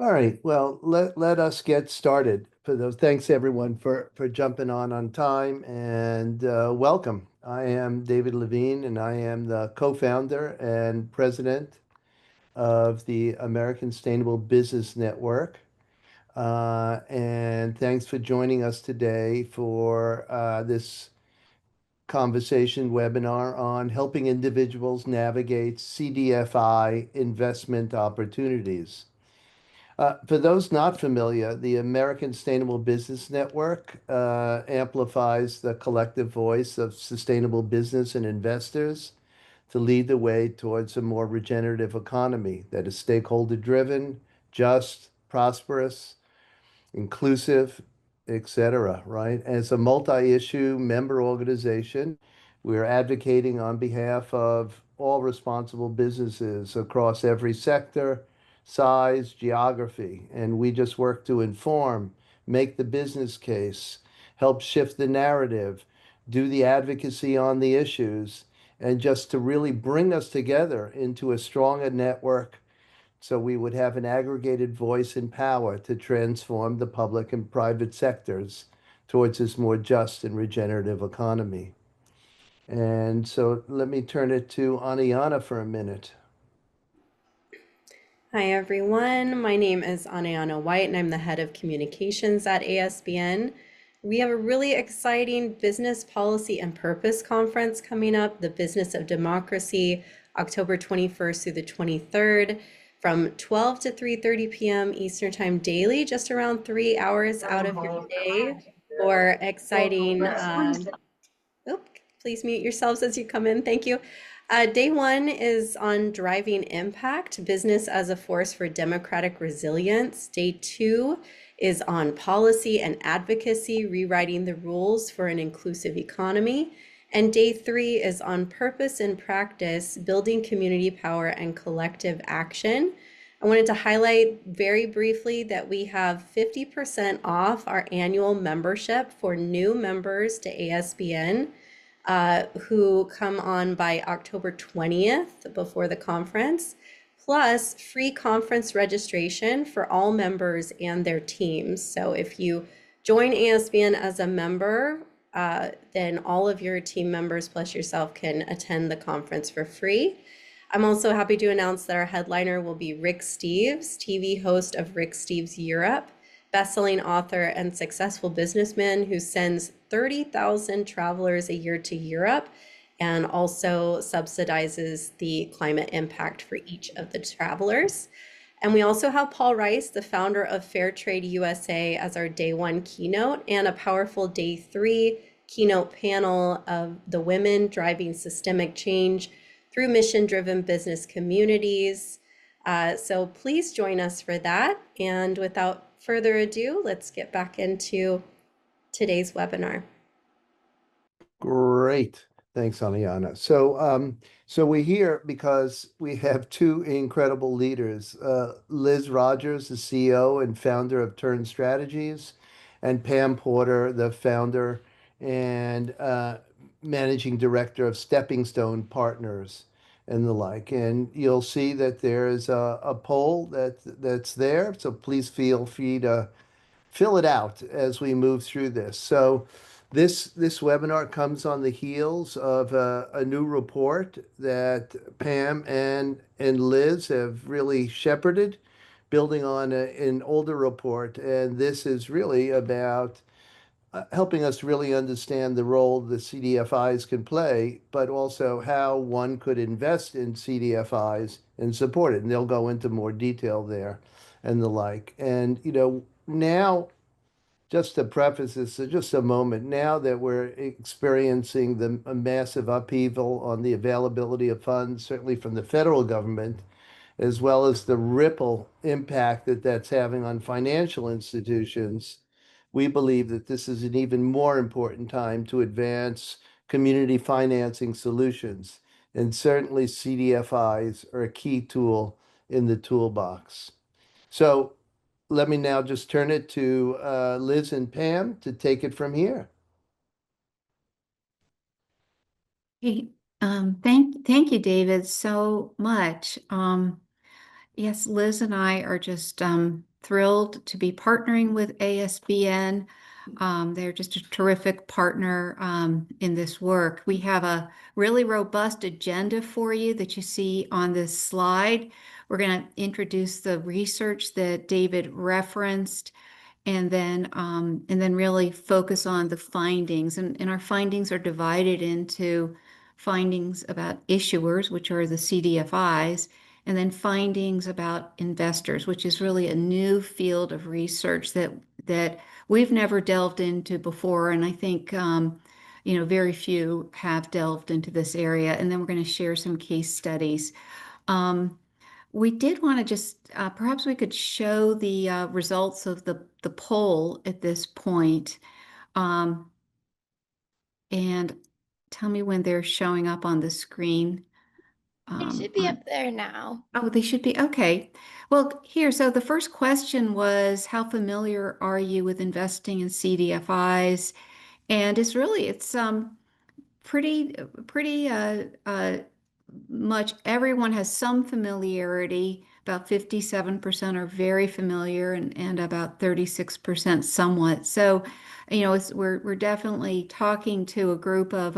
All right, well, let us get started. For those, thanks everyone for jumping on time and welcome. I am David Levine, and I am the co-founder and president of the American Sustainable Business Network. And thanks for joining us today for this conversation webinar on helping individuals navigate CDFI investment opportunities. For those not familiar, the American Sustainable Business Network amplifies the collective voice of sustainable business and investors to lead the way towards a more regenerative economy that is stakeholder-driven, just, prosperous, inclusive, etc., right? As a multi-issue member organization, we're advocating on behalf of all responsible businesses across every sector, size, geography, and we just work to inform, make the business case, help shift the narrative, do the advocacy on the issues, and just to really bring us together into a stronger network so we would have an aggregated voice and power to transform the public and private sectors towards this more just and regenerative economy. And so let me turn it to Aniana for a minute. Hi, everyone. My name is Anayana White, and I'm the head of communications at ASBN. We have a really exciting business policy and purpose conference coming up, the Business of Democracy, October 21st through the 23rd, from 12 to 3:30 p.m. Eastern Time daily, just around 3 hours out of your day for exciting Oop, please mute yourselves as you come in. Thank you. Day one is on driving impact, business as a force for democratic resilience. Day two is on policy and advocacy, rewriting the rules for an inclusive economy. And day three is on purpose and practice, building community power and collective action. I wanted to highlight very briefly that we have 50% off our annual membership for new members to ASBN who come on by October 20th before the conference, plus free conference registration for all members and their teams. So if you join ASBN as a member, then all of your team members plus yourself can attend the conference for free. I'm also happy to announce that our headliner will be Rick Steves, TV host of Rick Steves Europe, best-selling author and successful businessman who sends 30,000 travelers a year to Europe and also subsidizes the climate impact for each of the travelers. And we also have Paul Rice, the founder of Fair Trade USA, as our day one keynote, and a powerful day three keynote panel of the women driving systemic change through mission-driven business communities. So please join us for that. And without further ado, let's get back into today's webinar. Great. Thanks, Aniana. So we're here because we have two incredible leaders, Liz Rogers, the CEO and founder of Tern Strategies, and Pam Porter, the founder and managing director of Stepping Stone Partners and the like. And you'll see that there is a poll that's there. So please feel free to fill it out as we move through this. So this webinar comes on the heels of a new report that Pam and Liz have really shepherded, building on an older report. And this is really about helping us really understand the role the CDFIs can play, but also how one could invest in CDFIs and support it. And they'll go into more detail there and the like. And, now, just to preface this, so just a moment, now that we're experiencing a massive upheaval on the availability of funds, certainly from the federal government, as well as the ripple impact that that's having on financial institutions, we believe that this is an even more important time to advance community financing solutions. And certainly CDFIs are a key tool in the toolbox. So let me now just turn it to Liz and Pam to take it from here. Hey, thank you, David, so much. Yes, Liz and I are just thrilled to be partnering with ASBN. They're just a terrific partner in this work. We have a really robust agenda for you that you see on this slide. We're going to introduce the research that David referenced, and then really focus on the findings. And our findings are divided into findings about issuers, which are the CDFIs, and then findings about investors, which is really a new field of research that we've never delved into before. And I think very few have delved into this area. And then we're going to share some case studies. We did want to just perhaps we could show the results of the poll at this point, and tell me when they're showing up on the screen. They should be up there now. Oh, they should be. Okay. Well, here, so the first question was, how familiar are you with investing in CDFIs? And it's pretty much everyone has some familiarity. About 57% are very familiar, and about 36% somewhat. So, we're definitely talking to a group of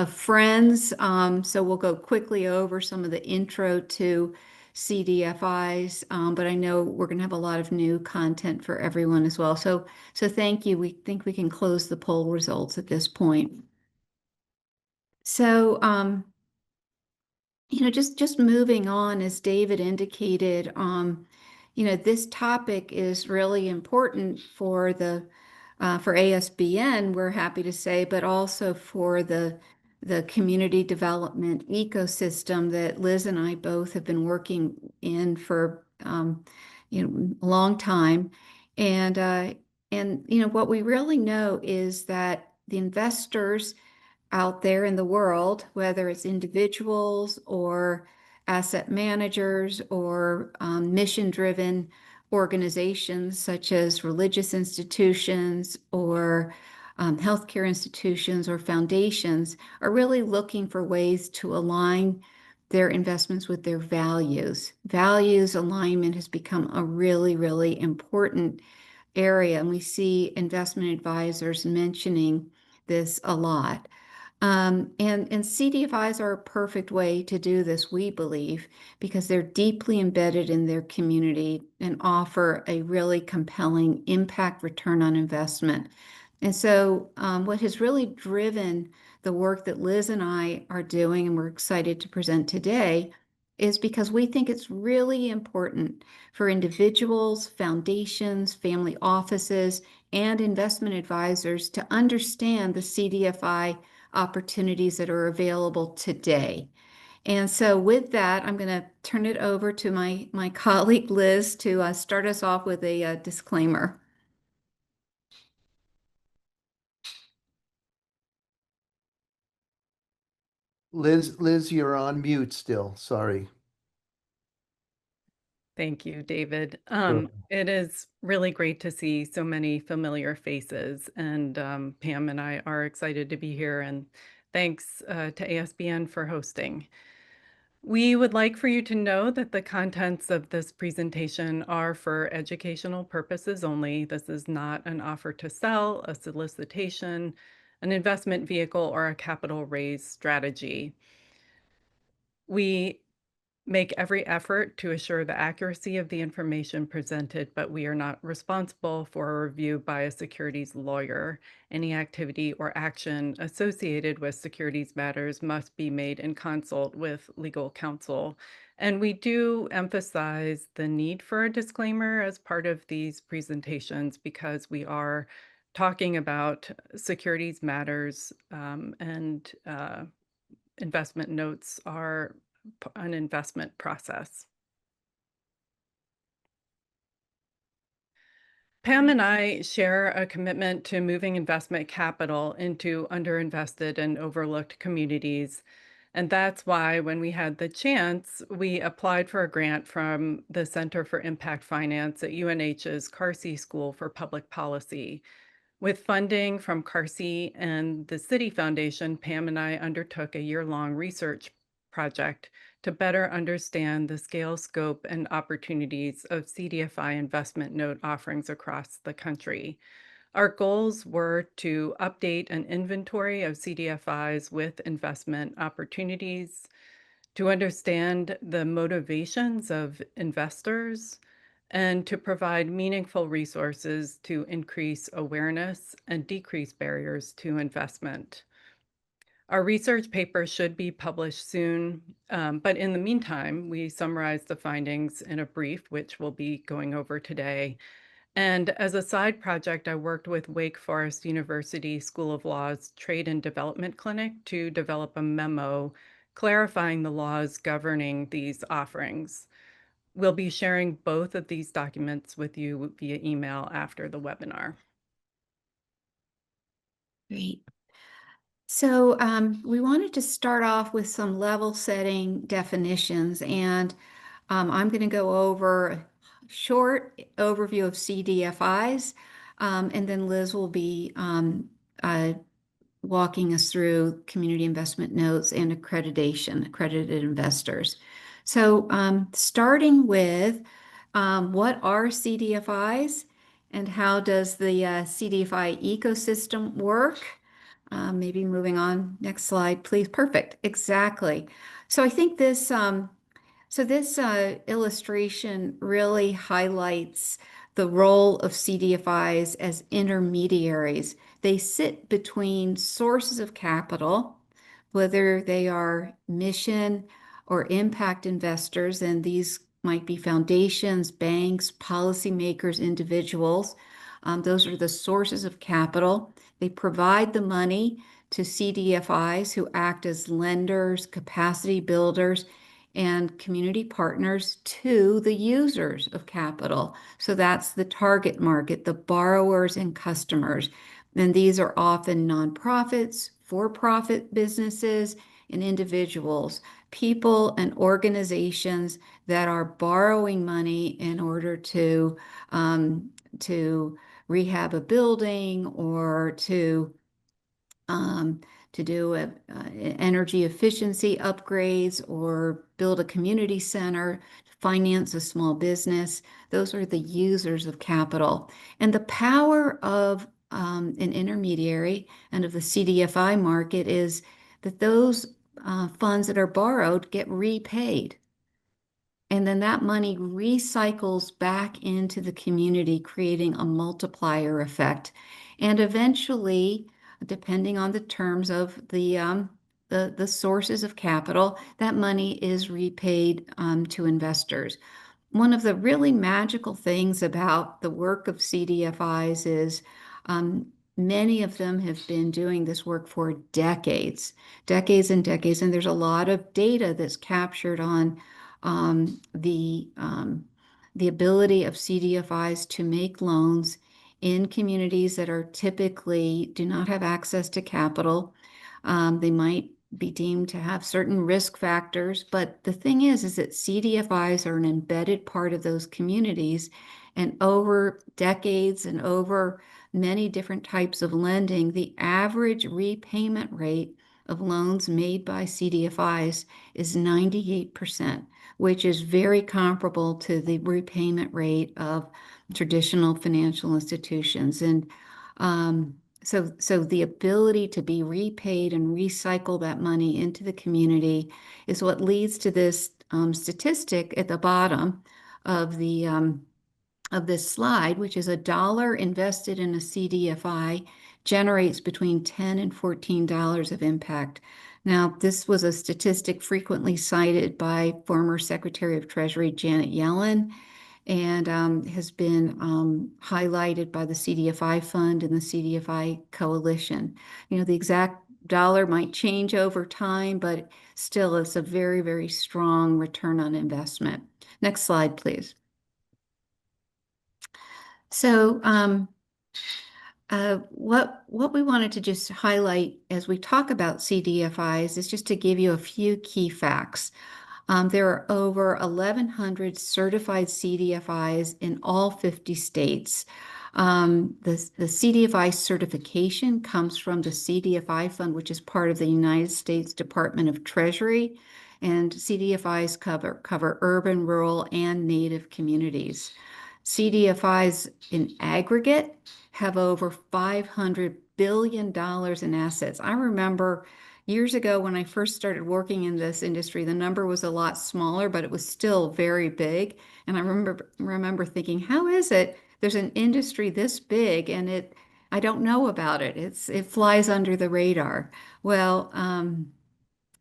friends. So we'll go quickly over some of the intro to CDFIs, but I know we're going to have a lot of new content for everyone as well. So thank you. We think we can close the poll results at this point. So, just moving on, as David indicated, this topic is really important for for ASBN, we're happy to say, but also for the community development ecosystem that Liz and I both have been working in for a long time. And what we really know is that the investors out there in the world, whether it's individuals or asset managers or mission-driven organizations such as religious institutions or healthcare institutions or foundations, are really looking for ways to align their investments with their values. Values alignment has become a really, really important area, and we see investment advisors mentioning this a lot. And CDFIs are a perfect way to do this, we believe, because they're deeply embedded in their community and offer a really compelling impact return on investment. And so what has really driven the work that Liz and I are doing, and we're excited to present today, is because we think it's really important for individuals, foundations, family offices, and investment advisors to understand the CDFI opportunities that are available today. And so with that, I'm going to turn it over to my colleague Liz to start us off with a disclaimer. Liz, you're on mute still. Sorry. Thank you, David. Sure. It is really great to see so many familiar faces, and Pam and I are excited to be here, and thanks to ASBN for hosting. We would like for you to know that the contents of this presentation are for educational purposes only. This is not an offer to sell, a solicitation, an investment vehicle, or a capital raise strategy. We make every effort to assure the accuracy of the information presented, but we are not responsible for a review by a securities lawyer. Any activity or action associated with securities matters must be made in consult with legal counsel. And we do emphasize the need for a disclaimer as part of these presentations because we are talking about securities matters, and investment notes are an investment process. Pam and I share a commitment to moving investment capital into underinvested and overlooked communities. And that's why when we had the chance, we applied for a grant from the Center for Impact Finance at UNH's Carsey School for Public Policy. With funding from Carsey and the City Foundation, Pam and I undertook a year-long research project to better understand the scale, scope, and opportunities of CDFI investment note offerings across the country. Our goals were to update an inventory of CDFIs with investment opportunities, to understand the motivations of investors, and to provide meaningful resources to increase awareness and decrease barriers to investment. Our research paper should be published soon, but in the meantime, we summarized the findings in a brief, which we'll be going over today. And as a side project, I worked with Wake Forest University School of Law's Trade and Development Clinic to develop a memo clarifying the laws governing these offerings. We'll be sharing both of these documents with you via email after the webinar. Great. So we wanted to start off with some level setting definitions, and I'm going to go over a short overview of CDFIs, and then Liz will be walking us through community investment notes and accreditation, accredited investors. So starting with what are CDFIs and how does the CDFI ecosystem work? Maybe moving on. Next slide, please. Perfect. Exactly. So I think this illustration really highlights the role of CDFIs as intermediaries. They sit between sources of capital, whether they are mission or impact investors, and these might be foundations, banks, policymakers, individuals. Those are the sources of capital. They provide the money to CDFIs who act as lenders, capacity builders, and community partners to the users of capital. So that's the target market, the borrowers and customers. And these are often nonprofits, for-profit businesses, and individuals, people and organizations that are borrowing money in order to rehab a building or to do energy efficiency upgrades or build a community center, finance a small business. Those are the users of capital. And the power of an intermediary and of the CDFI market is that those funds that are borrowed get repaid. And then that money recycles back into the community, creating a multiplier effect. And eventually, depending on the terms of the sources of capital, that money is repaid to investors. One of the really magical things about the work of CDFIs is many of them have been doing this work for decades and decades, and there's a lot of data that's captured on the ability of CDFIs to make loans in communities that are typically do not have access to capital. They might be deemed to have certain risk factors, but the thing is that CDFIs are an embedded part of those communities, and over decades and over many different types of lending, the average repayment rate of loans made by CDFIs is 98%, which is very comparable to the repayment rate of traditional financial institutions. And so the ability to be repaid and recycle that money into the community is what leads to this statistic at the bottom of the of this slide, which is $1 invested in a CDFI generates between $10 and $14 of impact. Now, this was a statistic frequently cited by former Secretary of Treasury Janet Yellen, and has been highlighted by the CDFI Fund and the CDFI Coalition. You know, the exact dollar might change over time, but still it's a very, very strong return on investment. Next slide, please. So what we wanted to just highlight as we talk about CDFIs is just to give you a few key facts. There are over 1,100 certified CDFIs in all 50 states. The CDFI certification comes from the CDFI Fund, which is part of the United States Department of Treasury, and CDFIs cover urban, rural, and native communities. CDFIs in aggregate have over $500 billion in assets. I remember years ago when I first started working in this industry, the number was a lot smaller, but it was still very big. And I remember thinking, how is it there's an industry this big and I don't know about it. It flies under the radar. Well,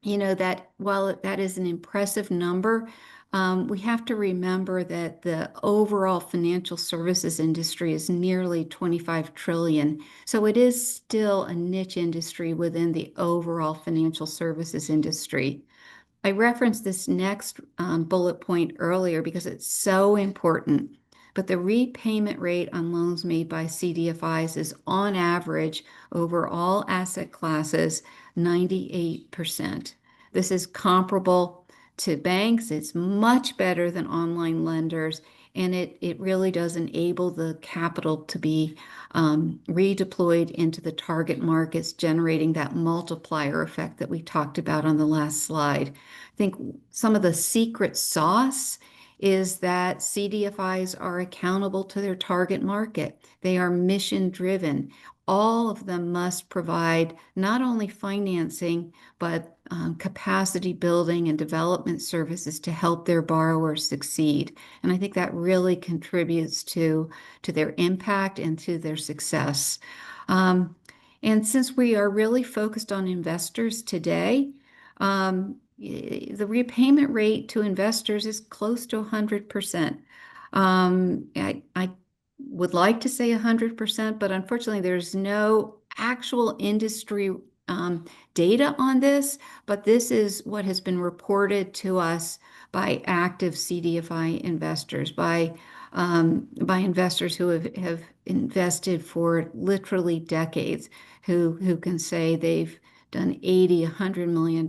that while that is an impressive number, we have to remember that the overall financial services industry is nearly 25 trillion. So it is still a niche industry within the overall financial services industry. I referenced this next bullet point earlier because it's so important. But the repayment rate on loans made by CDFIs is on average over all asset classes, 98%. This is comparable to banks. It's much better than online lenders, and it really does enable the capital to be redeployed into the target markets, generating that multiplier effect that we talked about on the last slide. I think some of the secret sauce is that CDFIs are accountable to their target market. They are mission driven. All of them must provide not only financing, but capacity building and development services to help their borrowers succeed. And I think that really contributes to their impact and to their success. And since we are really focused on investors today, the repayment rate to investors is close to 100%. I would like to say 100%, but unfortunately, there's no actual industry data on this, but this is what has been reported to us by active CDFI investors, by investors who have invested for literally decades, who can say they've done 80, $100 million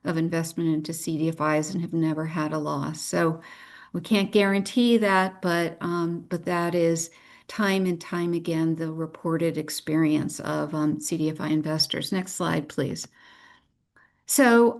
of investment into CDFIs and have never had a loss. So we can't guarantee that, but that is time and time again the reported experience of CDFI investors. Next slide, please. So,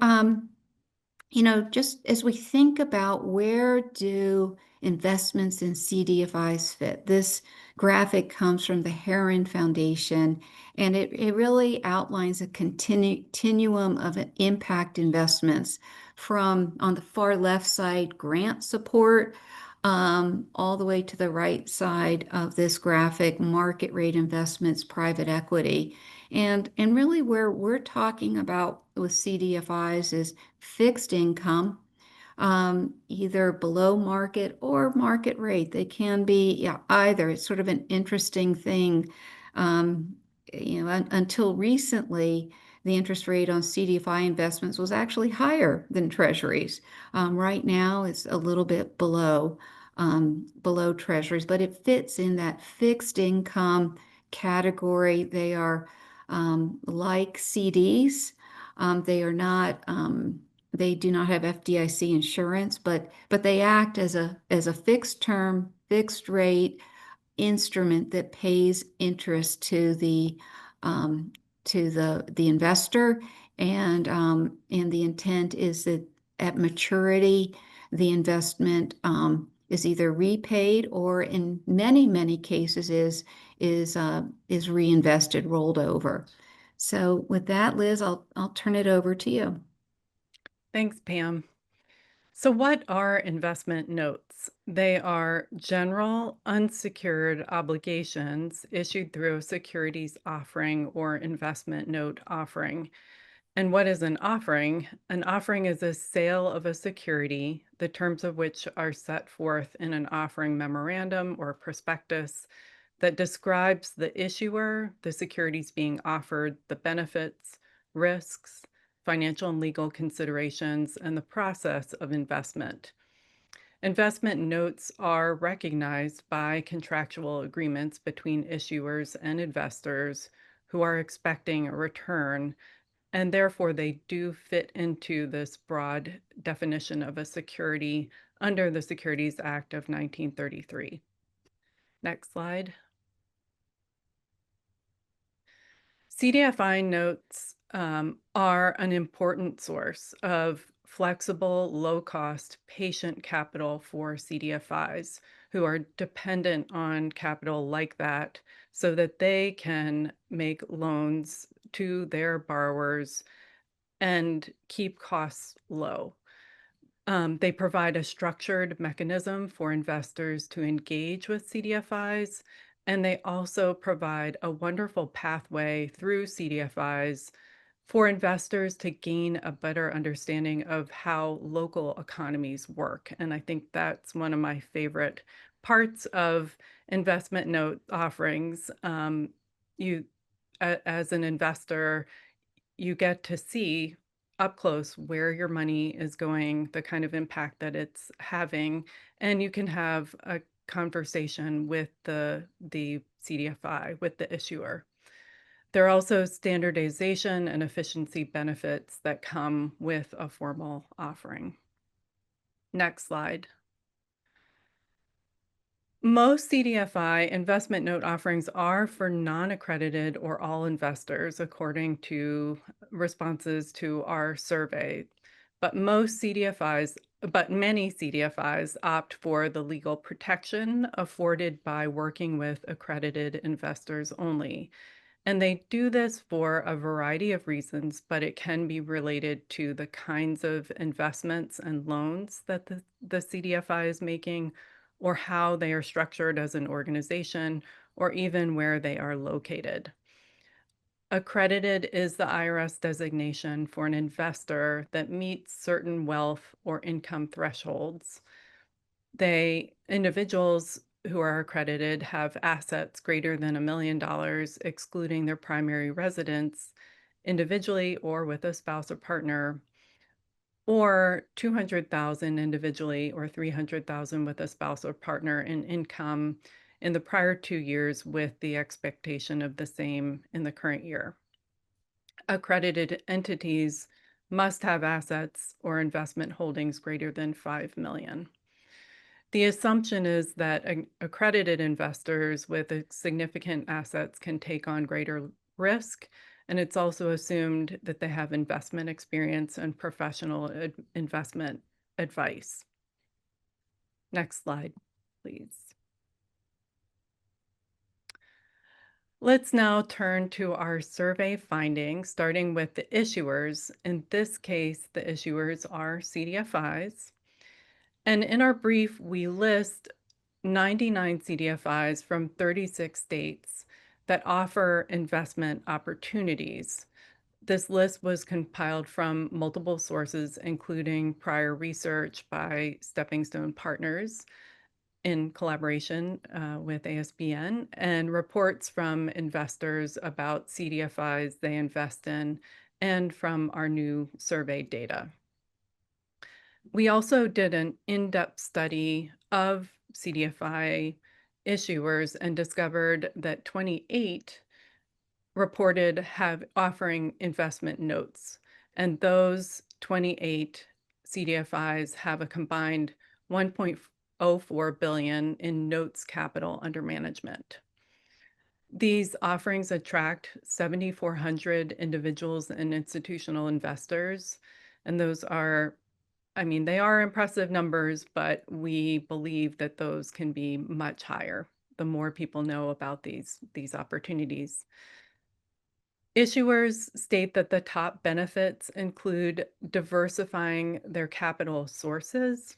just as we think about where do investments in CDFIs fit, this graphic comes from the Heron Foundation, and it really outlines a continuum of impact investments from, on the far left side, grant support, all the way to the right side of this graphic, market rate investments, private equity. And really where we're talking about with CDFIs is fixed income, either below market or market rate. They can be either. It's sort of an interesting thing. Until recently, the interest rate on CDFI investments was actually higher than treasuries. Right now, it's a little bit below treasuries, but it fits in that fixed income category. They are like CDs. They are not. They do not have FDIC insurance, but they act as a fixed term, fixed rate instrument that pays interest to the investor, and the intent is that at maturity, the investment is either repaid or in many cases is reinvested, rolled over. So with that, Liz, I'll turn it over to you. Thanks, Pam. So what are investment notes? They are general unsecured obligations issued through a securities offering or investment note offering. And what is an offering? An offering is a sale of a security, the terms of which are set forth in an offering memorandum or prospectus that describes the issuer, the securities being offered, the benefits, risks, financial and legal considerations, and the process of investment. Investment notes are recognized by contractual agreements between issuers and investors who are expecting a return, and therefore they do fit into this broad definition of a security under the Securities Act of 1933. Next slide. CDFI notes are an important source of flexible, low-cost patient capital for CDFIs who are dependent on capital like that so that they can make loans to their borrowers and keep costs low. They provide a structured mechanism for investors to engage with CDFIs, and they also provide a wonderful pathway through CDFIs for investors to gain a better understanding of how local economies work. And I think that's one of my favorite parts of investment note offerings. As an investor, you get to see up close where your money is going, the kind of impact that it's having, and you can have a conversation with the CDFI, with the issuer. There are also standardization and efficiency benefits that come with a formal offering. Next slide. Most CDFI investment note offerings are for non-accredited or all investors, according to responses to our survey. But many CDFIs opt for the legal protection afforded by working with accredited investors only. And they do this for a variety of reasons, but it can be related to the kinds of investments and loans that the CDFI is making, or how they are structured as an organization, or even where they are located. Accredited is the IRS designation for an investor that meets certain wealth or income thresholds. Individuals who are accredited have assets greater than $1 million, excluding their primary residence, individually or with a spouse or partner, or 200,000 individually or 300,000 with a spouse or partner in income in the prior 2 years, with the expectation of the same in the current year. Accredited entities must have assets or investment holdings greater than 5 million. The assumption is that accredited investors with significant assets can take on greater risk, and it's also assumed that they have investment experience and professional investment advice. Next slide, please. Let's now turn to our survey findings, starting with the issuers. In this case, the issuers are CDFIs. And in our brief, we list 99 CDFIs from 36 states that offer investment opportunities. This list was compiled from multiple sources, including prior research by Stepping Stone Partners in collaboration with ASBN, and reports from investors about CDFIs they invest in, and from our new survey data. We also did an in-depth study of CDFI issuers and discovered that 28 reported offering investment notes, and those 28 CDFIs have a combined 1.04 billion in notes capital under management. These offerings attract 7,400 individuals and institutional investors, and those are, they are impressive numbers, but we believe that those can be much higher the more people know about these opportunities. Issuers state that the top benefits include diversifying their capital sources,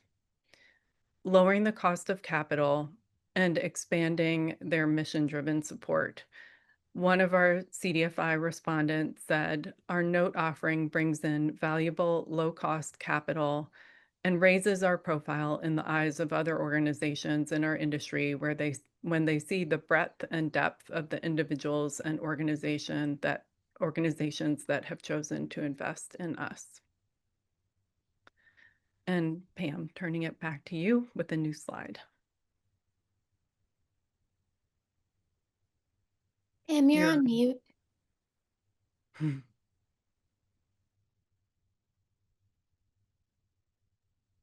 lowering the cost of capital, and expanding their mission-driven support. One of our CDFI respondents said, "Our note offering brings in valuable low-cost capital and raises our profile in the eyes of other organizations in our industry when they see the breadth and depth of the individuals and organizations that have chosen to invest in us." And Pam, turning it back to you with a new slide. Pam, you're on mute.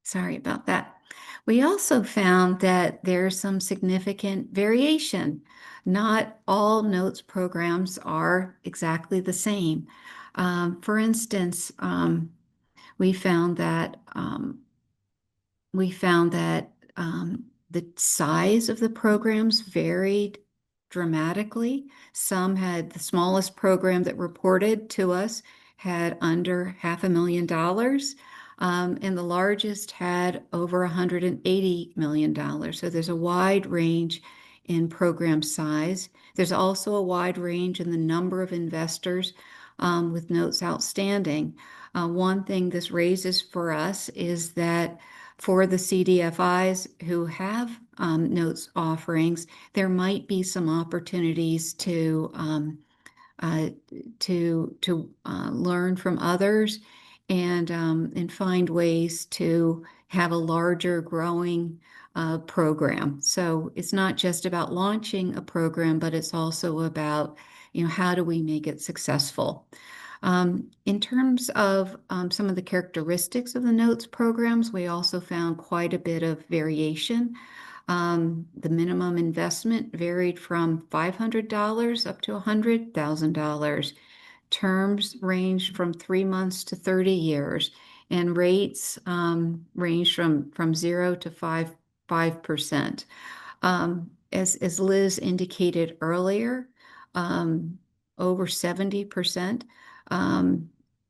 Sorry about that. We also found that there's some significant variation. Not all notes programs are exactly the same. For instance, we found that the size of the programs varied dramatically. Some had the smallest program that reported to us had under $500,000, and the largest had over $180 million. So there's a wide range in program size. There's also a wide range in the number of investors with notes outstanding. One thing this raises for us is that for the CDFIs who have notes offerings, there might be some opportunities to learn from others and find ways to have a larger growing program. So it's not just about launching a program, but it's also about, how do we make it successful? In terms of some of the characteristics of the notes programs, we also found quite a bit of variation. The minimum investment varied from $500 up to $100,000. Terms ranged from 3 months to 30 years, and rates ranged from 0 to 5%. As Liz indicated earlier, over 70%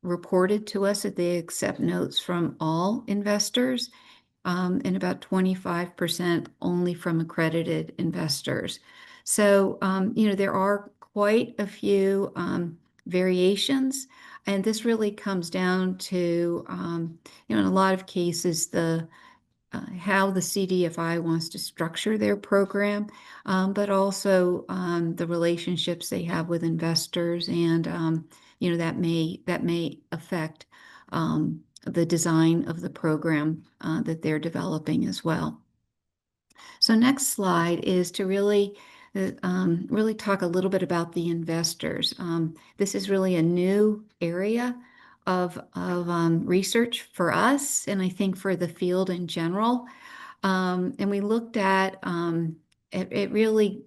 reported to us that they accept notes from all investors, and about 25% only from accredited investors. So, there are quite a few variations, and this really comes down to, in a lot of cases, how the CDFI wants to structure their program, but also the relationships they have with investors, and that may affect the design of the program that they're developing as well. So next slide is to really talk a little bit about the investors. This is really a new area of research for us, and I think for the field in general. And we looked at really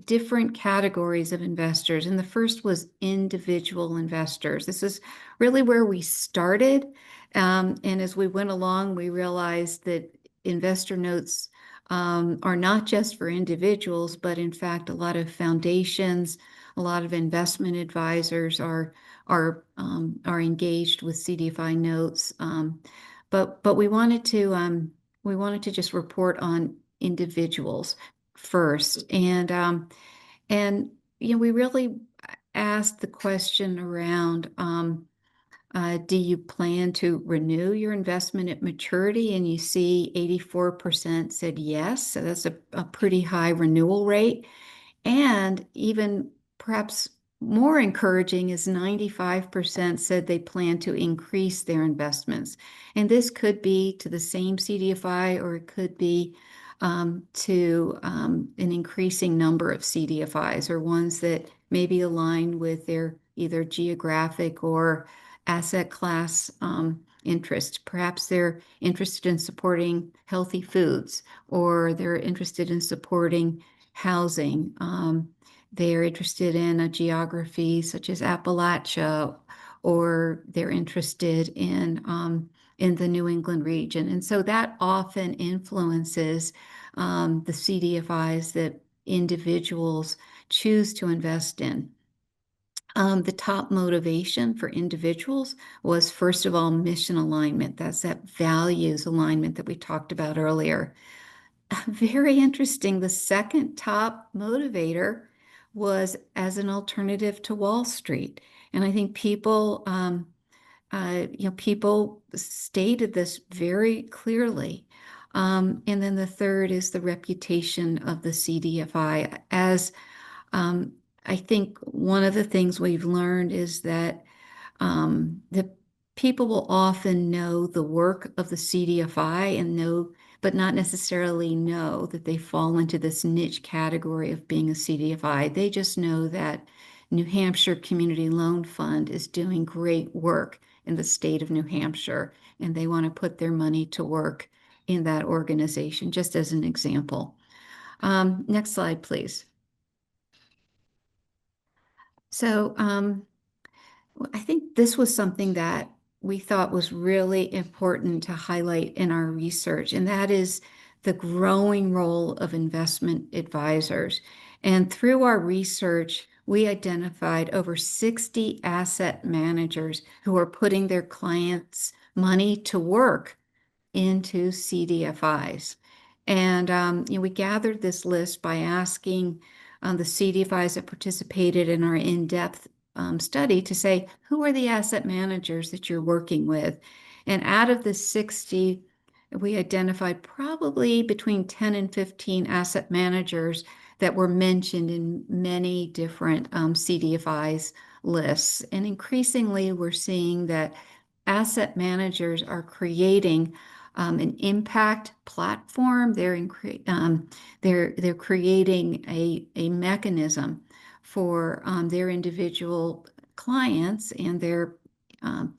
different categories of investors. And the first was individual investors. This is really where we started. And as we went along, we realized that investor notes are not just for individuals, but in fact, a lot of foundations, a lot of investment advisors are engaged with CDFI notes. But we wanted to just report on individuals first, and we really asked the question around, do you plan to renew your investment at maturity? And you see 84% said yes, so that's a pretty high renewal rate. And even perhaps more encouraging is 95% said they plan to increase their investments. And this could be to the same CDFI, or it could be to an increasing number of CDFIs, or ones that maybe align with their either geographic or asset class interest. Perhaps they're interested in supporting healthy foods, or they're interested in supporting housing. They're interested in a geography such as Appalachia, or they're interested in the New England region. And so that often influences the CDFIs that individuals choose to invest in. The top motivation for individuals was, first of all, mission alignment. That's that values alignment that we talked about earlier. Very interesting. The second top motivator was as an alternative to Wall Street. And I think people stated this very clearly. And then the third is the reputation of the CDFI. As I think one of the things we've learned is that the people will often know the work of the CDFI and know, but not necessarily know that they fall into this niche category of being a CDFI. They just know that New Hampshire Community Loan Fund is doing great work in the state of New Hampshire, and they want to put their money to work in that organization, just as an example. Next slide, please. So I think this was something that we thought was really important to highlight in our research, and that is the growing role of investment advisors. And through our research, we identified over 60 asset managers who are putting their clients' money to work into CDFIs. And we gathered this list by asking the CDFIs that participated in our in-depth study to say, who are the asset managers that you're working with? And out of the 60, we identified probably between 10 and 15 asset managers that were mentioned in many different CDFIs lists. And increasingly, we're seeing that asset managers are creating an impact platform. They're creating a mechanism for their individual clients and their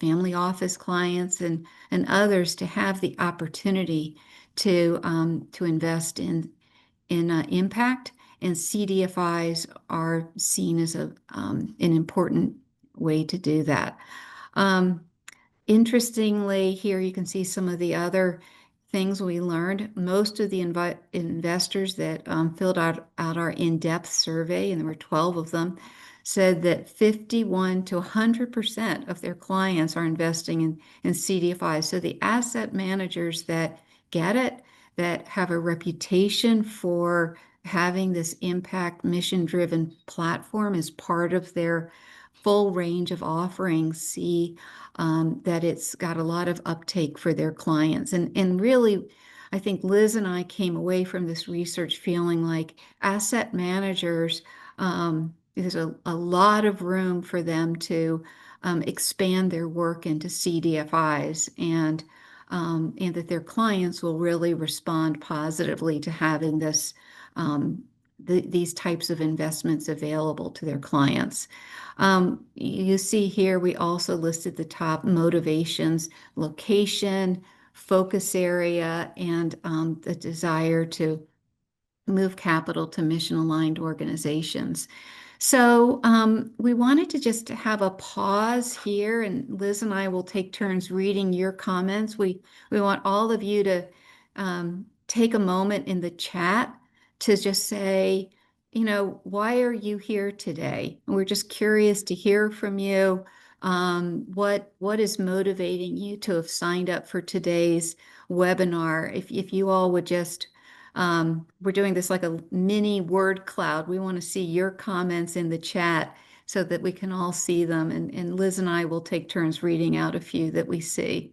family office clients and others to have the opportunity to invest in impact. And CDFIs are seen as an important way to do that. Interestingly, here you can see some of the other things we learned. Most of the investors that filled out our in-depth survey, and there were 12 of them, said that 51 to 100% of their clients are investing in CDFIs. So the asset managers that get it, that have a reputation for having this impact mission-driven platform as part of their full range of offerings, see that it's got a lot of uptake for their clients. And really, I think Liz and I came away from this research feeling like asset managers, there's a lot of room for them to expand their work into CDFIs, and that their clients will really respond positively to having these types of investments available to their clients. You see here, we also listed the top motivations: location, focus area, and the desire to move capital to mission-aligned organizations. So we wanted to just have a pause here, and Liz and I will take turns reading your comments. We want all of you to take a moment in the chat to just say, why are you here today? We're just curious to hear from you. What is motivating you to have signed up for today's webinar? If you all would just, we're doing this like a mini word cloud. We want to see your comments in the chat so that we can all see them. And Liz and I will take turns reading out a few that we see.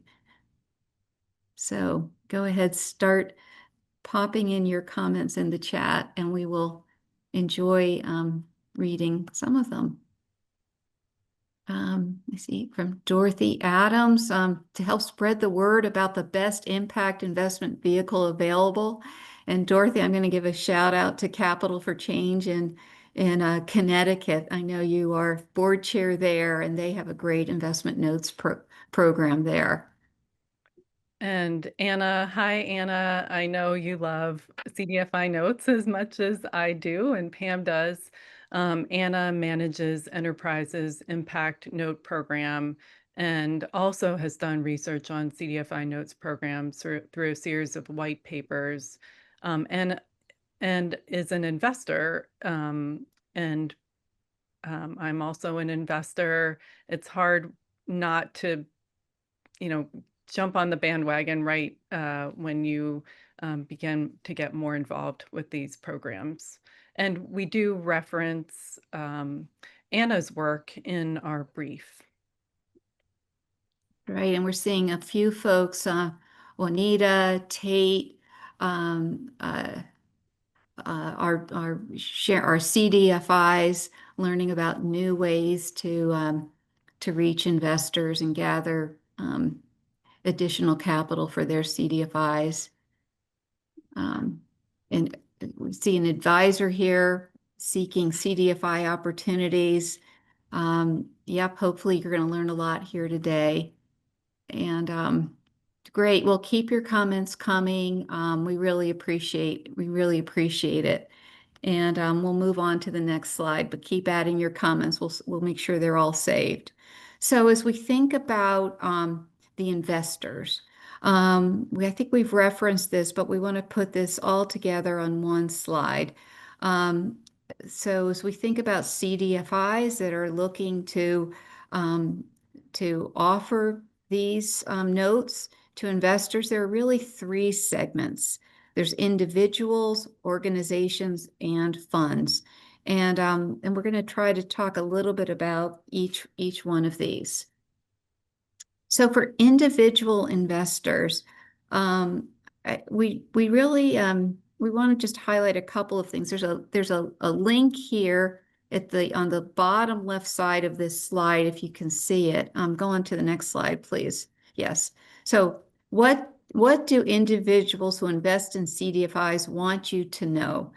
So go ahead, start popping in your comments in the chat, and we will enjoy reading some of them. I see from Dorothy Adams, to help spread the word about the best impact investment vehicle available. And Dorothy, I'm going to give a shout out to Capital for Change in Connecticut. I know you are board chair there, and they have a great investment notes program there. And Anna, hi Anna, I know you love CDFI notes as much as I do, and Pam does. Anna manages Enterprise's Impact Note Program and also has done research on CDFI notes programs through a series of white papers, and is an investor. And I'm also an investor. It's hard not to, jump on the bandwagon right when you begin to get more involved with these programs. And we do reference Anna's work in our brief. Right, and we're seeing a few folks, Juanita, Tate, our CDFIs, learning about new ways to reach investors and gather additional capital for their CDFIs. And we see an advisor here seeking CDFI opportunities. Yep, hopefully you're going to learn a lot here today. And great. Well, keep your comments coming. We really appreciate it. And we'll move on to the next slide, but keep adding your comments. We'll make sure they're all saved. So as we think about the investors, I think we've referenced this, but we want to put this all together on one slide. Um, so as we think about CDFIs that are looking um, to offer these notes to investors, there are really three segments. There's individuals, organizations, and funds. And we're going to try to talk a little bit about each one of these. So for individual investors, um, we really we want to just highlight a couple of things. There's a link here on the bottom left side of this slide, if you can see it. Go on to the next slide, please. Yes. So what do individuals who invest in CDFIs want you to know?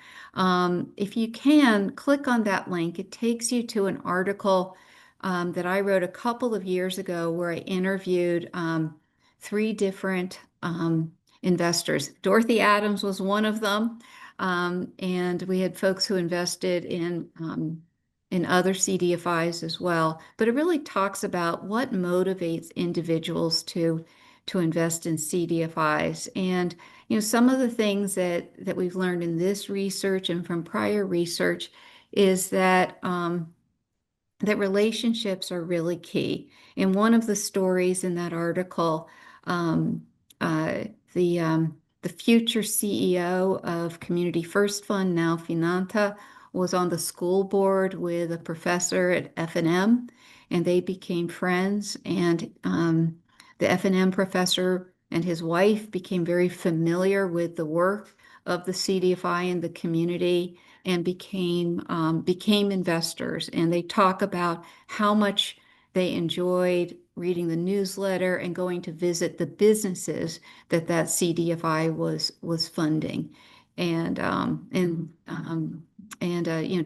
If you can, click on that link. It takes you to an article that I wrote a couple of years ago where I interviewed three different investors. Dorothy Adams was one of them, and we had folks who invested in other CDFIs as well. But it really talks about what motivates individuals to invest in CDFIs. And some of the things that we've learned in this research and from prior research is that that relationships are really key. In one of the stories in that article, um, uh, the the future CEO of Community First Fund, now Finanta, was on the school board with a professor at F&M, and they became friends. And the F&M professor and his wife became very familiar with the work of the CDFI in the community and became investors. And they talk about how much they enjoyed reading the newsletter and going to visit the businesses that CDFI was funding. And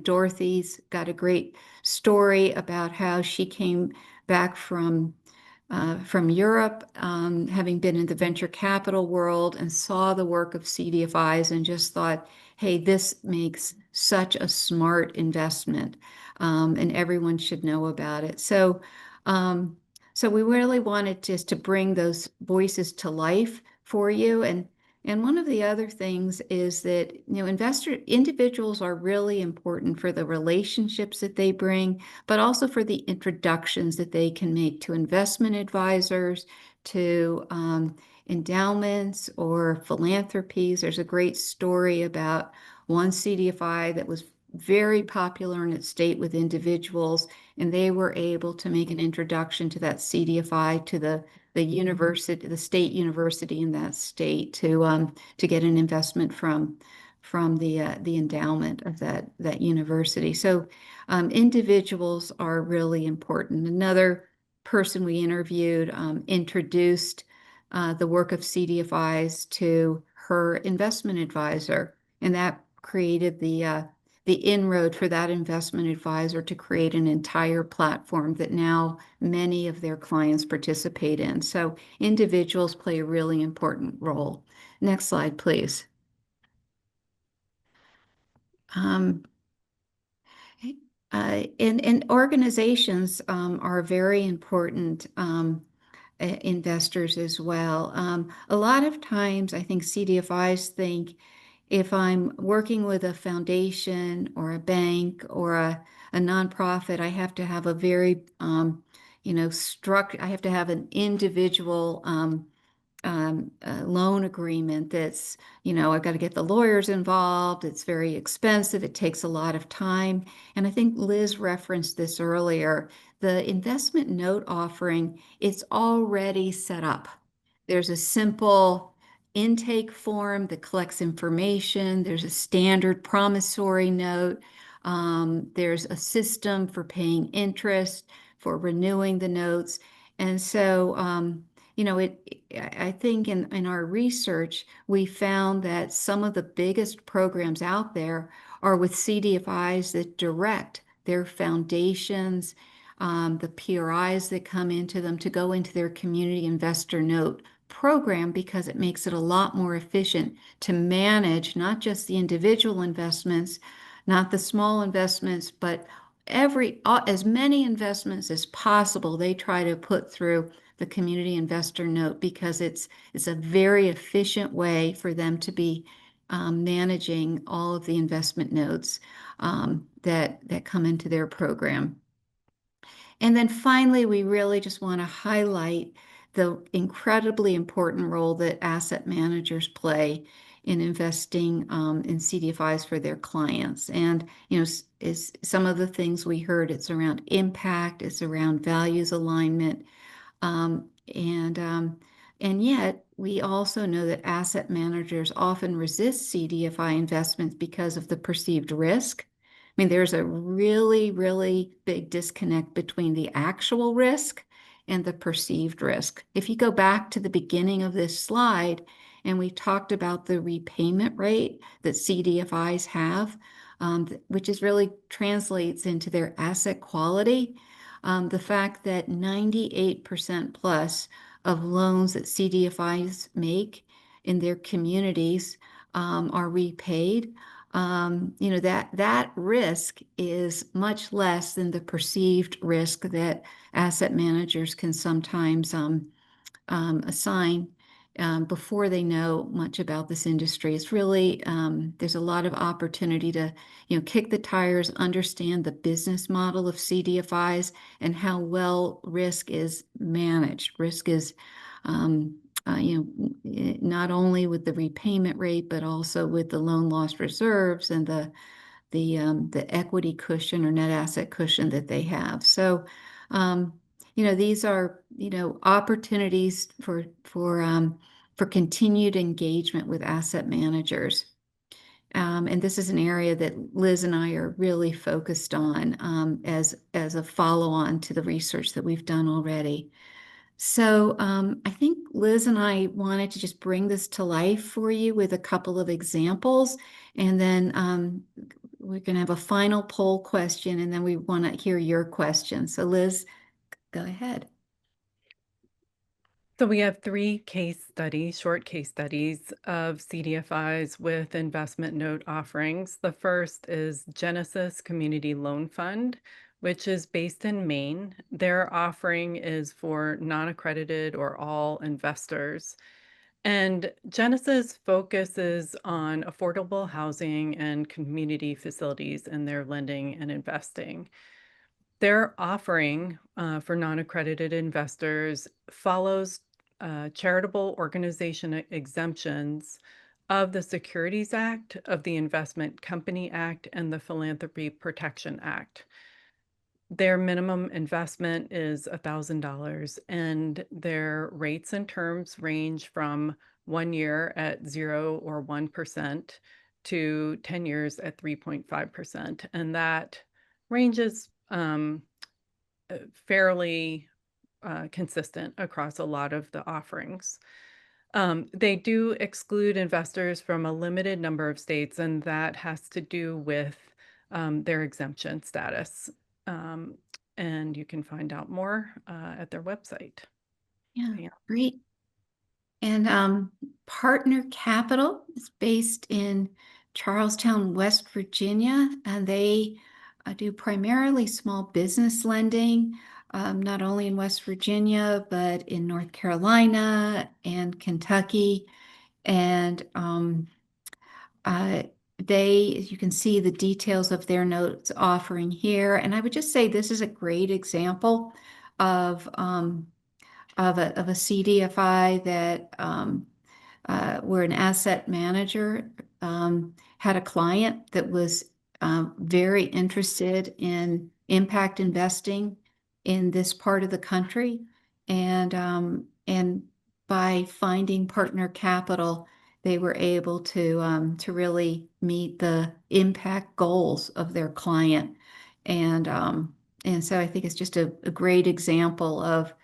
Dorothy's got a great story about how she came back from Europe, having been in the venture capital world, and saw the work of CDFIs and just thought, hey, this makes such a smart investment, and everyone should know about it. So we really wanted just to bring those voices to life for you. And one of the other things is that, individuals are really important for the relationships that they bring, but also for the introductions that they can make to investment advisors, to endowments or philanthropies. There's a great story about one CDFI that was very popular in its state with individuals, and they were able to make an introduction to that CDFI to the university, the state university in that state, to get an investment from the endowment of that university. So individuals are really important. Another person we interviewed introduced the work of CDFIs to her investment advisor, and that created the inroad for that investment advisor to create an entire platform that now many of their clients participate in. So individuals play a really important role. Next slide, please. And organizations are very important investors as well. A lot of times, I think CDFIs think if I'm working with a foundation or a bank or a nonprofit, I have to have a very, I have to have an individual loan agreement that's, I've got to get the lawyers involved. It's very expensive. It takes a lot of time. And I think Liz referenced this earlier. The investment note offering, it's already set up. There's a simple intake form that collects information. There's a standard promissory note. There's a system for paying interest, for renewing the notes. And so, I think in our research, we found that some of the biggest programs out there are with CDFIs that direct their foundations, the PRIs that come into them to go into their community investor note program, because it makes it a lot more efficient to manage not just the individual investments, not the small investments, but as many investments as possible, they try to put through the community investor note because it's a very efficient way for them to be managing all of the investment notes that come into their program. And then finally, we really just want to highlight the incredibly important role that asset managers play in investing in CDFIs for their clients. And, is some of the things we heard, it's around impact, it's around values alignment. Um, and, um, and yet, we also know that asset managers often resist CDFI investments because of the perceived risk. I mean, there's a really, really big disconnect between the actual risk and the perceived risk. If you go back to the beginning of this slide, and we talked about the repayment rate that CDFIs have, which is really translates into their asset quality. The fact that 98% plus of loans that CDFIs make in their communities are repaid. That risk is much less than the perceived risk that asset managers can sometimes assign before they know much about this industry. It's really, there's a lot of opportunity to, kick the tires, understand the business model of CDFIs and how well risk is managed. Risk is, not only with the repayment rate, but also with the loan loss reserves and the equity cushion or net asset cushion that they have. So, these are, opportunities for continued engagement with asset managers. And this is an area that Liz and I are really focused on as a follow-on to the research that we've done already. So I think Liz and I wanted to just bring this to life for you with a couple of examples, and then we're going to have a final poll question, and then we want to hear your questions. So Liz, go ahead. So we have 3 short case studies of CDFIs with investment note offerings. The first is Genesis Community Loan Fund, which is based in Maine. Their offering is for non-accredited or all investors. And Genesis focuses on affordable housing and community facilities in their lending and investing. Their offering for non-accredited investors follows charitable organization exemptions of the Securities Act, of the Investment Company Act, and the Philanthropy Protection Act. Their minimum investment is $1,000, and their rates and terms range from 1 year at 0 or 1% to 10 years at 3.5%. And that ranges fairly consistent across a lot of the offerings. They do exclude investors from a limited number of states, and that has to do with their exemption status. And you can find out more at their website. Yeah, great. And Partner Capital is based in Charlestown, West Virginia, and they do primarily small business lending, not only in West Virginia, but in North Carolina and Kentucky. And you can see the details of their notes offering here. And I would just say this is a great example of a CDFI that where an asset manager had a client that was very interested in impact investing in this part of the country, and by finding partner capital, they were able to really meet the impact goals of their client, and so I think it's just a great example of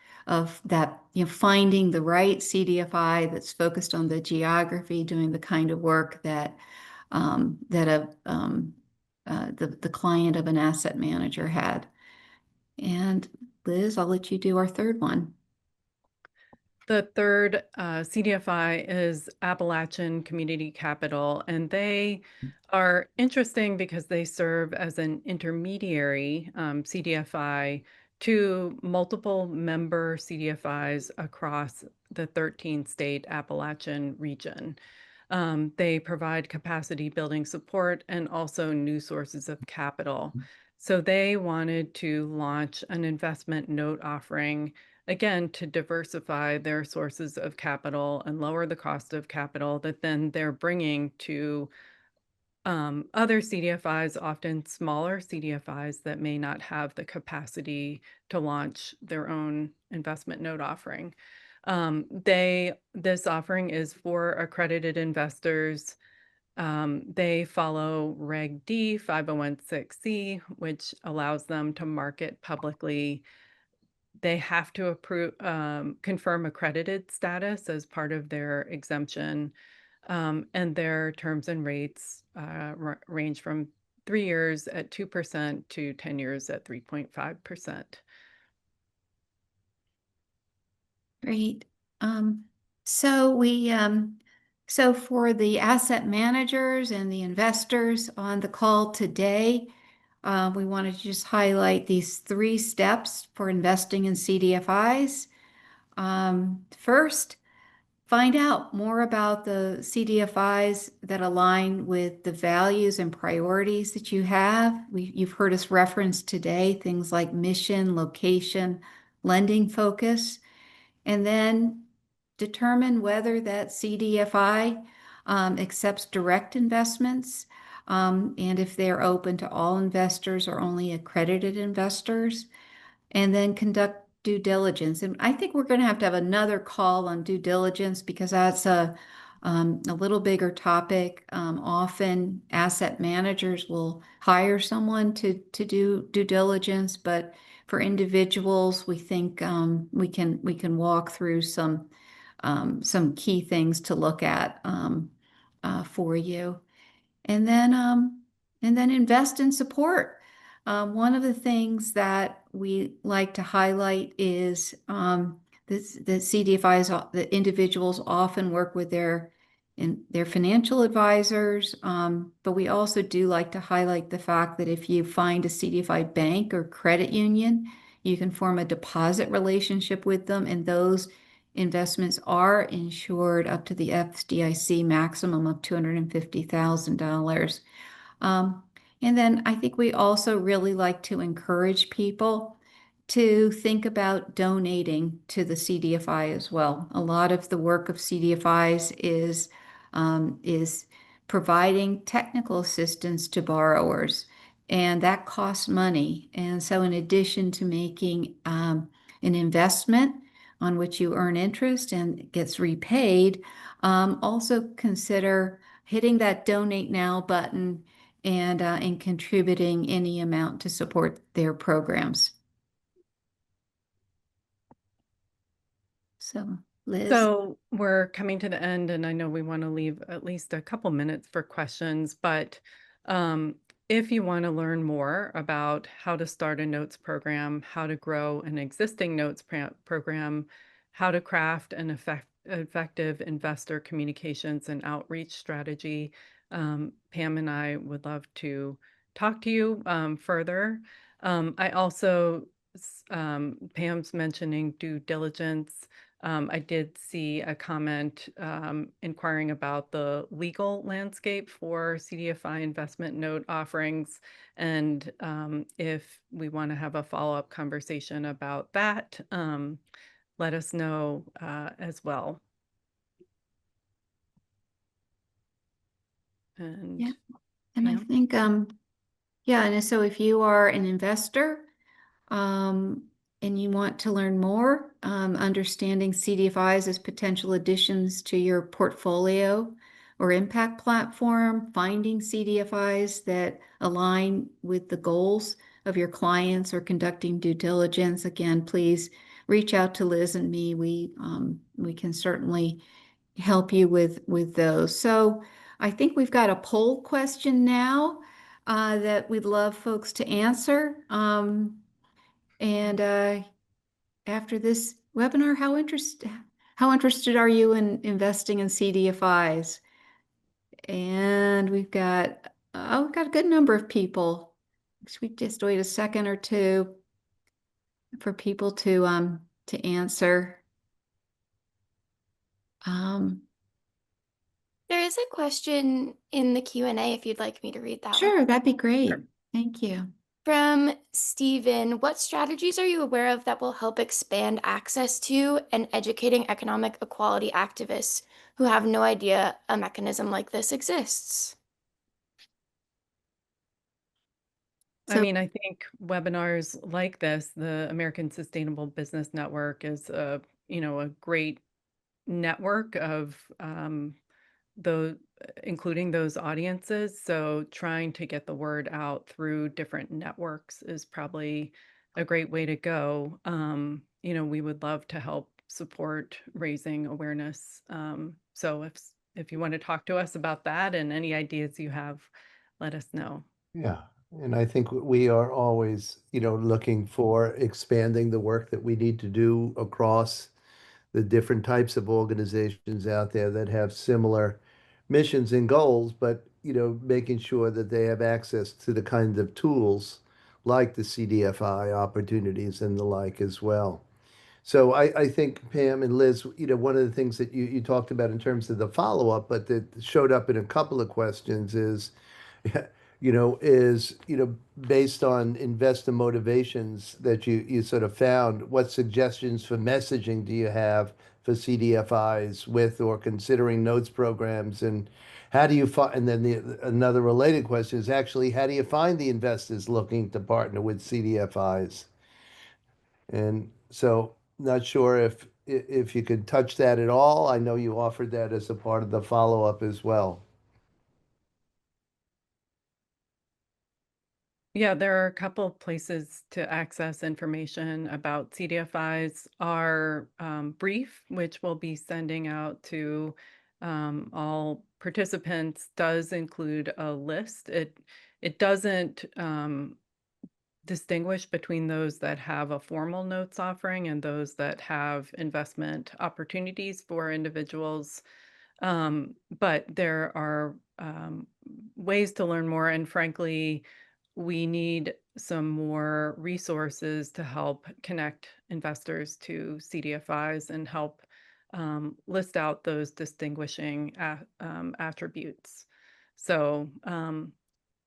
that, finding the right CDFI that's focused on the geography, doing the kind of work that the client of an asset manager had. And Liz, I'll let you do our third one. The third CDFI is Appalachian Community Capital, and they are interesting because they serve as an intermediary CDFI to multiple member CDFIs across the 13-state Appalachian region. They provide capacity building support and also new sources of capital. So they wanted to launch an investment note offering, again, to diversify their sources of capital and lower the cost of capital that then they're bringing to other CDFIs, often smaller CDFIs that may not have the capacity to launch their own investment note offering. This offering is for accredited investors. They follow Reg D 5016C, which allows them to market publicly. They have to confirm accredited status as part of their exemption. And their terms and rates range from 3 years at 2% to 10 years at 3.5%. Great. So for the asset managers and the investors on the call today, we wanted to just highlight these 3 steps for investing in CDFIs. First, find out more about the CDFIs that align with the values and priorities that you have. You've heard us reference today things like mission, location, lending focus, and then determine whether that CDFI accepts direct investments, and if they're open to all investors or only accredited investors, and then conduct due diligence. And I think we're going to have another call on due diligence because that's a little bigger topic. Often asset managers will hire someone to do due diligence, but for individuals, we think we can walk through some key things to look at for you, and then invest in support. One of the things that we like to highlight is the CDFIs, the individuals often work with their financial advisors, but we also do like to highlight the fact that if you find a CDFI bank or credit union, you can form a deposit relationship with them, and those investments are insured up to the FDIC maximum of $250,000. And then I think we also really like to encourage people to think about donating to the CDFI as well. A lot of the work of CDFIs is providing technical assistance to borrowers, and that costs money. And so in addition to making an investment on which you earn interest and gets repaid, also consider hitting that donate now button and contributing any amount to support their programs. So, Liz. So we're coming to the end, and I know we want to leave at least a couple minutes for questions, but if you want to learn more about how to start a notes program, how to grow an existing notes program, how to craft an effective investor communications and outreach strategy, Pam and I would love to talk to you further. I also, Pam's mentioning due diligence. I did see a comment inquiring about the legal landscape for CDFI investment note offerings, and if we want to have a follow-up conversation about that, let us know as well. And yeah, and Pam? I think yeah, and so if you are an investor and you want to learn more, understanding CDFIs as potential additions to your portfolio or impact platform, finding CDFIs that align with the goals of your clients, or conducting due diligence, again, please reach out to Liz and me. We can certainly help you with those. So I think we've got a poll question now that we'd love folks to answer. And after this webinar, how interesting. how interested are you in investing in CDFIs? And we've got a good number of people. So we just wait a second or two for people to answer. Um, There is a question in the Q&A if you'd like me to read that one. sure, that'd be great. Sure. Thank you. From Stephen, what strategies are you aware of that will help expand access to and educating economic equality activists who have no idea a mechanism like this exists? I So, mean, I think webinars like this, the American Sustainable Business Network is a great network of those, including those audiences. So trying to get the word out through different networks is probably a great way to go. We would love to help support raising awareness. So if you want to talk to us about that and any ideas you have, let us know. Yeah, and I think we are always, looking for expanding the work that we need to do across the different types of organizations out there that have similar missions and goals, but, making sure that they have access to the kind of tools like the CDFI opportunities and the like as well. So I think Pam and Liz, one of the things that you talked about in terms of the follow-up, but that showed up in a couple of questions is, based on investor motivations that you sort of found, what suggestions for messaging do you have for CDFIs with or considering notes programs? And how do you find, and then another related question is actually, how do you find the investors looking to partner with CDFIs? And so not sure if you could touch that at all. I know you offered that as a part of the follow-up as well. Yeah, there are a couple of places to access information about CDFIs. Our brief, which we'll be sending out to all participants, does include a list. It doesn't distinguish between those that have a formal notes offering and those that have investment opportunities for individuals. But there are ways to learn more, and frankly, we need some more resources to help connect investors to CDFIs and help list out those distinguishing attributes. So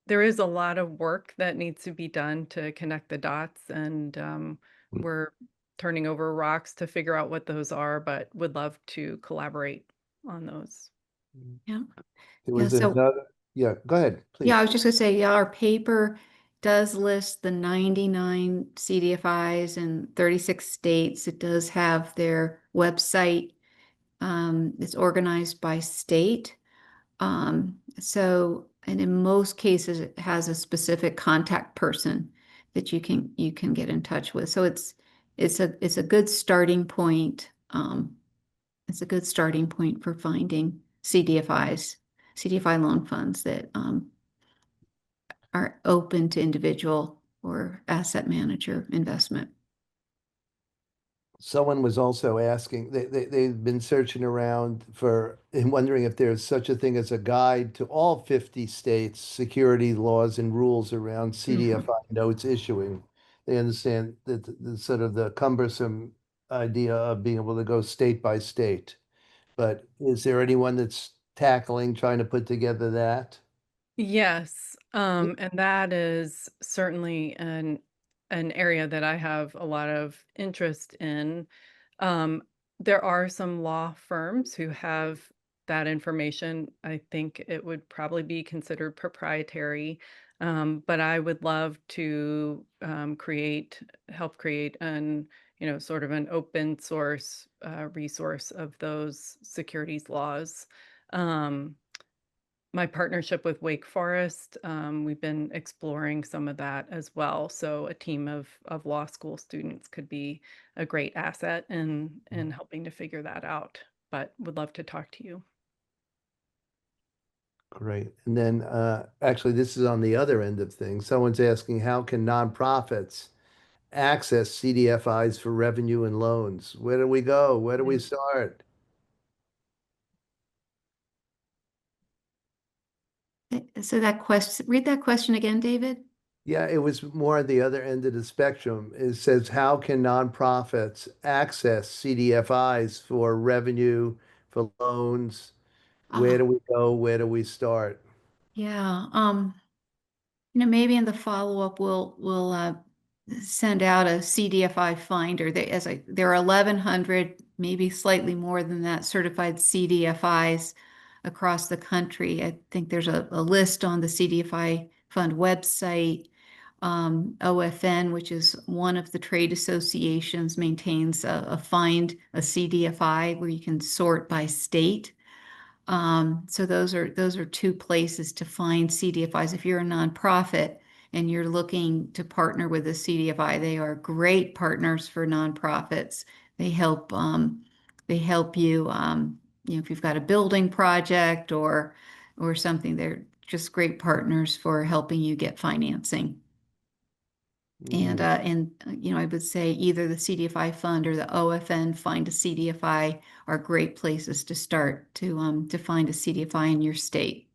there is a lot of work that needs to be done to connect the dots, and we're turning over rocks to figure out what those are, but would love to collaborate on those. yeah. There Yeah, was so another, yeah, go ahead, yeah, I please. was just gonna say, yeah, our paper does list the 99 CDFIs in 36 states. It does have their website. It's organized by state. And in most cases, it has a specific contact person that you can get in touch with. So it's a good starting point. It's a good starting point for finding CDFI loan funds that are open to individual or asset manager investment. Someone was also asking, they've been searching around for and wondering if there's such a thing as a guide to all 50 states' security laws and rules around CDFI notes issuing. They understand that the sort of the cumbersome idea of being able to go state by state. But is there anyone that's tackling, trying to put together that? Yes, and that is certainly an area that I have a lot of interest in. Um, there are some law firms who have that information. I think it would probably be considered proprietary, but I would love to help create sort of an open source resource of those securities laws. Um, my partnership with Wake Forest, we've been exploring some of that as well. So a team of law school students could be a great asset in helping to figure that out. But would love to talk to you. Great. And then actually, this is on the other end of things. Someone's asking, how can nonprofits access CDFIs for revenue and loans? Where do we go? Where do we Mm. start? So that question, read that question again, David. Yeah, it was more at the other end of the spectrum. It says, how can nonprofits access CDFIs for revenue, for loans? Where Ah, do we go? Where do we start? yeah. Maybe in the follow-up we'll send out a CDFI finder. There are 1,100, maybe slightly more than that, certified CDFIs across the country. I think there's a list on the CDFI Fund website. OFN, which is one of the trade associations, maintains a CDFI where you can sort by state. So those are two places to find CDFIs. If you're a nonprofit and you're looking to partner with a CDFI, they are great partners for nonprofits. They help you, if you've got a building project or something. They're just great partners for helping you get financing. And Mhm. I would say either the CDFI fund or the OFN Find a CDFI are great places to start to find a CDFI in your state.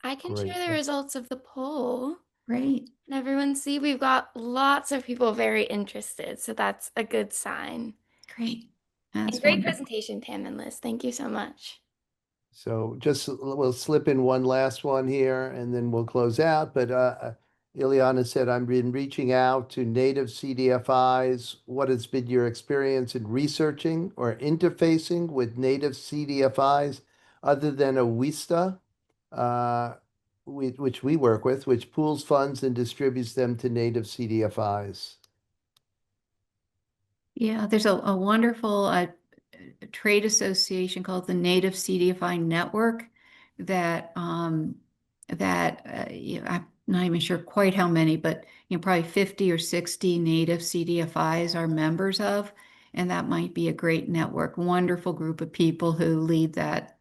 I can Great. share the results of the poll. Great, And everyone see we've got lots of people very interested, so that's a good sign. great. And That's great wonderful. presentation, Pam and Liz. Thank you so much. So just we'll slip in one last one here and then we'll close out. But Ileana said, I've been reaching out to native CDFIs. What has been your experience in researching or interfacing with native CDFIs other than a WISTA, uh, which we work with, which pools funds and distributes them to native CDFIs? Yeah, there's a wonderful trade association called the Native CDFI Network that I'm not even sure quite how many, but probably 50 or 60 native CDFIs are members of, and that might be a great network. Wonderful group of people who lead that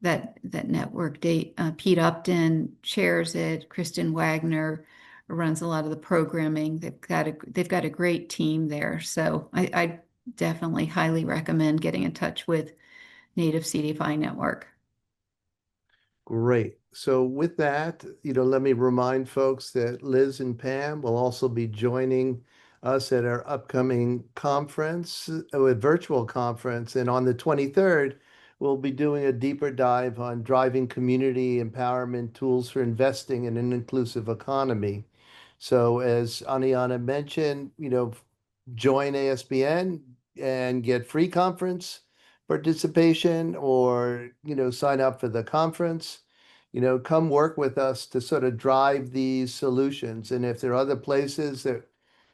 network. Pete Upton chairs it. Kristen Wagner runs a lot of the programming. They've got a great team there. So I definitely highly recommend getting in touch with Native CDFI Network. Great. So with that, let me remind folks that Liz and Pam will also be joining us at our upcoming conference, a virtual conference. And on the 23rd, we'll be doing a deeper dive on driving community empowerment tools for investing in an inclusive economy. So as Aniana mentioned, join ASBN and get free conference participation or, sign up for the conference. Come work with us to sort of drive these solutions. And if there are other places that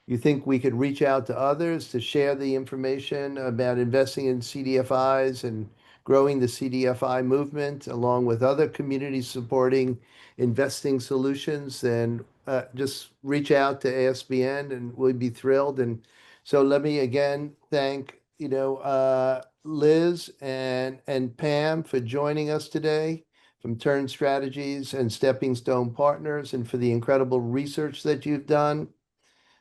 you think we could reach out to others to share the information about investing in CDFIs and growing the CDFI movement, along with other communities supporting investing solutions, then just reach out to ASBN and we'd be thrilled. And so let me again thank, Liz and Pam for joining us today from Tern Strategies and Stepping Stone Partners and for the incredible research that you've done.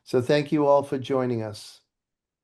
So thank you all for joining us.